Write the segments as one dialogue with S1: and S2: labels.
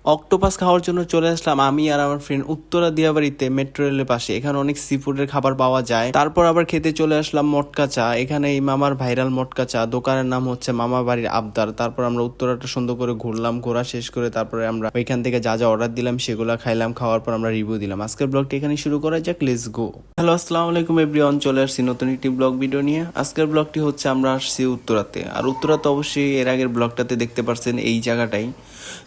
S1: Octopus খাওয়ার জন্য চলে আসলাম আমি আর আমার ফ্রেন্ড উত্তরা দিয়াবাড়িতে মেট্রো রেলের পাশে। এখানে অনেক সি ফুডের খাবার পাওয়া যায়। তারপর আবার খেতে চলে আসলাম মটকা চা। এখানে এই মামার ভাইরাল মটকা চা, দোকানের নাম হচ্ছে মামা বাড়ির আবদার। তারপর আমরা উত্তরাটা সুন্দর করে ঘুরলাম, ঘোরা শেষ করে তারপরে আমরা ওইখান থেকে যা যা অর্ডার দিলাম সেগুলো খাইলাম। খাওয়ার পর আমরা রিভিউ দিলাম। আজকের ব্লগটি এখানে শুরু করা যাক, লেটস গো। হ্যালো, আসসালামু আলাইকুম এভরিওয়ান, চলে আসছি নতুন একটি ব্লগ ভিডিও নিয়ে। আজকের ব্লগটি হচ্ছে আমরা আসছি উত্তরাতে। আর উত্তরাতে অবশ্যই এর আগের ব্লগটাতে দেখতে পারছেন এই জায়গাটাই।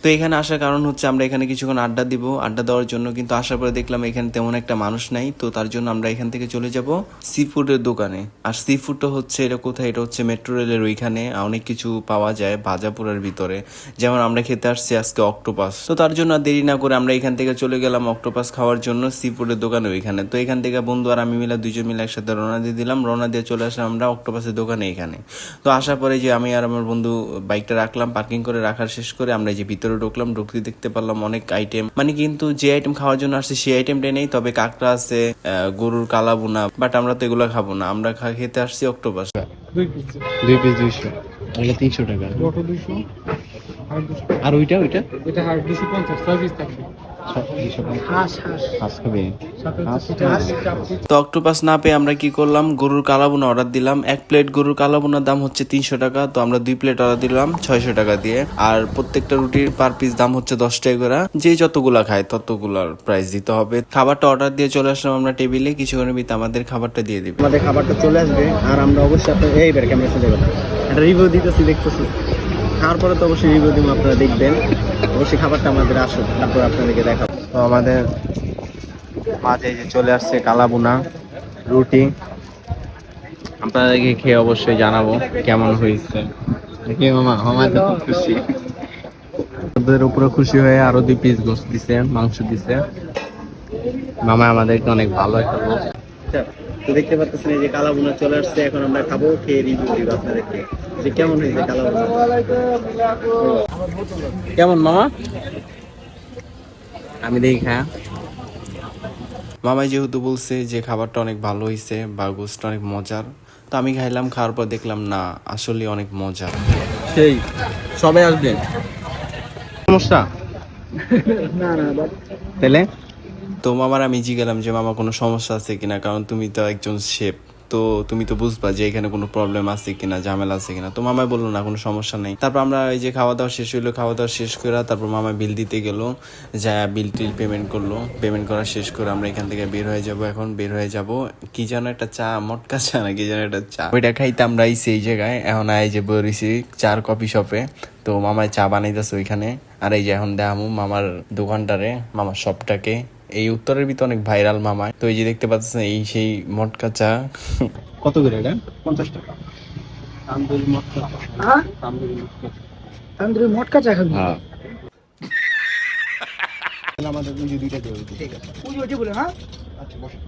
S1: তো এখানে আসার কারণ হচ্ছে আমরা এখানে কিছুক্ষণ আড্ডা দিব, আড্ডা দেওয়ার জন্য। কিন্তু আসার পরে দেখলাম এখানে তেমন একটা মানুষ নাই, তো তার জন্য আমরা এখান থেকে চলে যাব সি ফুডের দোকানে। আর সি ফুডটা হচ্ছে এটা কোথায়, এটা হচ্ছে মেট্রো রেলের ওইখানে অনেক কিছু পাওয়া যায় ভাজাপুরের ভিতরে। যেমন আমরা খেতে আসছি আজকে অক্টোপাস, তো তার জন্য আর দেরি না করে আমরা এখান থেকে চলে গেলাম অক্টোপাস খাওয়ার জন্য সি ফুডের দোকানে ওইখানে। তো এখান থেকে বন্ধু আর আমি মিলে দুজন মিলে একসাথে রওনা দিয়ে দিলাম। রওনা দিয়ে চলে আসলাম আমরা অক্টোপাসের দোকানে এখানে। তো আসার পরে যে আমি আর আমার বন্ধু বাইকটা রাখলাম, পার্কিং করে রাখার শেষ করে আমরা যে ভিতরে ঢুকলাম। ঢুকতে দেখতে পারলাম অনেক আইটেম, মানে কিন্তু যে আইটেম খাওয়ার জন্য আসছে সেই আইটেমটাই নেই। তবে কাঁকড়া আছে, গরুর কালাবুনা, বাট আমরা তো এগুলো খাবো না, আমরা খেতে আসছি অক্টোপাস।
S2: 2 পিস 200, এটা 300 টাকা।
S3: বড় 200 আর 200
S2: আর ওইটা ওইটা
S3: এটা আর 250 6 পিস থাকবে। হাঁস
S2: খাবে।
S3: সাথে হচ্ছে সেটা চাপ পিস।
S1: তো অক্টোপাস না পেয়ে আমরা কি করলাম, গরুর কালাবুনা অর্ডার দিলাম। এক প্লেট গরুর কালাবুনার দাম হচ্ছে 300 টাকা, তো আমরা 2 প্লেট অর্ডার দিলাম 600 টাকা দিয়ে। আর প্রত্যেকটা রুটির পার পিস দাম হচ্ছে 10 টাকা করে। যে যতগুলা খায় ততগুলার প্রাইস দিতে হবে। খাবারটা অর্ডার দিয়ে চলে আসলাম আমরা টেবিলে, কিছুক্ষণের ভিতরে আমাদের খাবারটা দিয়ে দিবে।
S2: আমাদের খাবারটা চলে আসবে আর আমরা অবশ্যই আপনার এইবার ক্যামেরা সাথে একটা রিভিউ দিতেছি, দেখতেছি। খাওয়ার পরে তো অবশ্যই রিভিউ দিব, আপনারা দেখবেন। অবশ্যই খাবারটা আমাদের আসুক, তারপর আপনাদেরকে দেখাবো। তো আমাদের মাঝে যে চলে আসছে কালাবুনা রুটি, আপনাদেরকে খেয়ে অবশ্যই জানাবো কেমন হয়েছে। দেখি মামা, মামা তো খুব খুশি। ওদের উপরে খুশি হয়ে আরো 2 পিস গোস্ত দিছে, মাংস দিছে। মামা আমাদেরকে অনেক ভালো একটা গোস্ত। তো দেখতে পাচ্ছেন এই যে কালাবুনা চলে আসছে, এখন আমরা খাবো, খেয়ে রিভিউ দিব আপনাদেরকে যে কেমন হয়েছে কালাবুনা। কেমন মামা? আমি দেখি খায়া।
S1: মামাই যেহেতু বলছে যে খাবারটা অনেক ভালো হয়েছে বা গোস্টটা অনেক মজার, তো আমি খাইলাম। খাওয়ার পর দেখলাম না, আসলে অনেক মজা।
S2: সেই সবাই আসবে, সমস্যা
S3: না
S2: তাহলে।
S1: তো মামার আমি জিজ্ঞালাম যে মামা কোনো সমস্যা আছে কিনা, কারণ তুমি তো একজন শেফ, তো তুমি তো বুঝবা যে এখানে কোনো প্রবলেম আছে কিনা, ঝামেলা আছে কিনা। তো মামাই বললো না, কোনো সমস্যা নেই। তারপর আমরা এই যে খাওয়া দাওয়া শেষ হইলো, খাওয়া দাওয়া শেষ করে তারপর মামা বিল দিতে গেল, যা বিল টিল পেমেন্ট করলো। পেমেন্ট করা শেষ করে আমরা এখান থেকে বের হয়ে যাব। এখন বের হয়ে যাব, কি যেন একটা চা, মটকা চা না কি যেন একটা চা, ওইটা খাইতে আমরা আইছি এই জায়গায়। এখন এই যে বেরিয়েছি চার কফি শপে। তো মামায় চা বানাইতেছে ওইখানে। আর এই যে এখন দেখামু মামার দোকানটারে, মামার শপটাকে। এই উত্তরের ভিতরে অনেক ভাইরাল মামা। তো এই যে দেখতে পাচ্ছেন এই সেই মটকা চা।
S2: কত করে এটা?
S3: 50 টাকা। হ্যাঁ তন্দুরি মটকা চা খাবি?
S2: হ্যাঁ।
S3: আমাদের বুঝি দুইটা দেব। ঠিক আছে বুঝি ওইটা বলে। হ্যাঁ আচ্ছা বসো।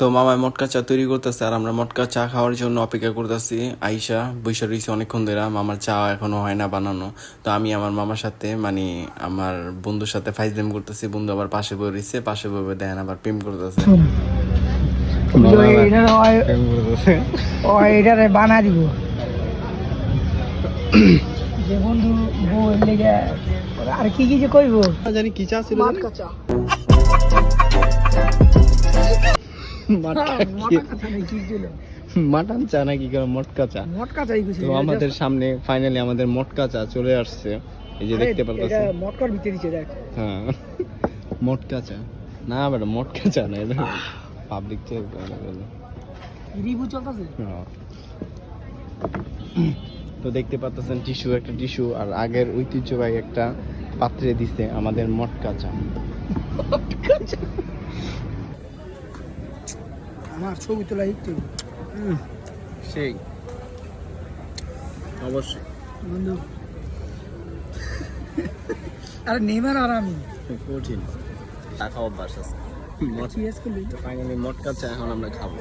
S1: তো মামায় মটকা চা তৈরি করতেছে আর আমরা মটকা চা খাওয়ার জন্য অপেক্ষা করতেছি। আইসা বৈশা রয়েছে অনেকক্ষণ ধরে, মামার চা এখনো হয় না বানানো। তো আমি আমার মামার সাথে, মানে আমার বন্ধুর সাথে ফাইজলাম করতেছি। বন্ধু আবার পাশে বই রয়েছে, পাশে বই দেখেন আবার প্রেম করতেছে।
S3: এটারে বানা দিব যে বন্ধু বউ লেগে। আর কি কি যে কইব
S2: জানি কি চা ছিল,
S3: মটকা চা।
S2: মাটন চা নাকি মটকা চা?
S3: মটকা চাই কিছু।
S2: তো আমাদের সামনে ফাইনালি আমাদের মটকা চা চলে আসছে, এই যে দেখতে পারতেছেন।
S3: মটকার ভিতরে দিছে দেখ।
S2: হ্যাঁ মটকা চা না বেটা, মটকা চা না, এটা পাবলিক চা।
S3: রিভিউ চলতেছে।
S2: তো দেখতে পাচ্ছেন টিস্যু, একটা টিস্যু, আর আগের ঐতিহ্যবাহী একটা পাত্রে দিছে আমাদের মটকা চা।
S3: আমার ছবি তোলা একটু
S2: সেই অবশ্যই
S3: বন্ধু। আরে নেইমার আর আমি
S2: কঠিন চা খাওয়া অভ্যাস আছে।
S3: সিরিয়াস করলি?
S2: ফাইনালি মটকা চা এখন আমরা খাবো।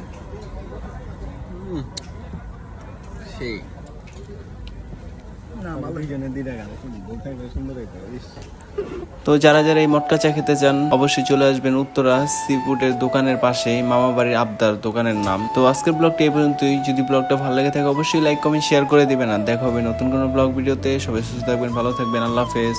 S2: সেই
S1: তো যারা যারা এই মটকা চা খেতে চান অবশ্যই চলে আসবেন উত্তরা সি ফুডের দোকানের পাশে, মামা বাড়ির আবদার দোকানের নাম। তো আজকের ব্লগটা এই পর্যন্তই। যদি ব্লগটা ভালো লেগে থাকে অবশ্যই লাইক কমেন্ট শেয়ার করে দিবেন। আর দেখা হবে নতুন কোনো ব্লগ ভিডিওতে। সবাই সুস্থ থাকবেন, ভালো থাকবেন, আল্লাহ হাফেজ।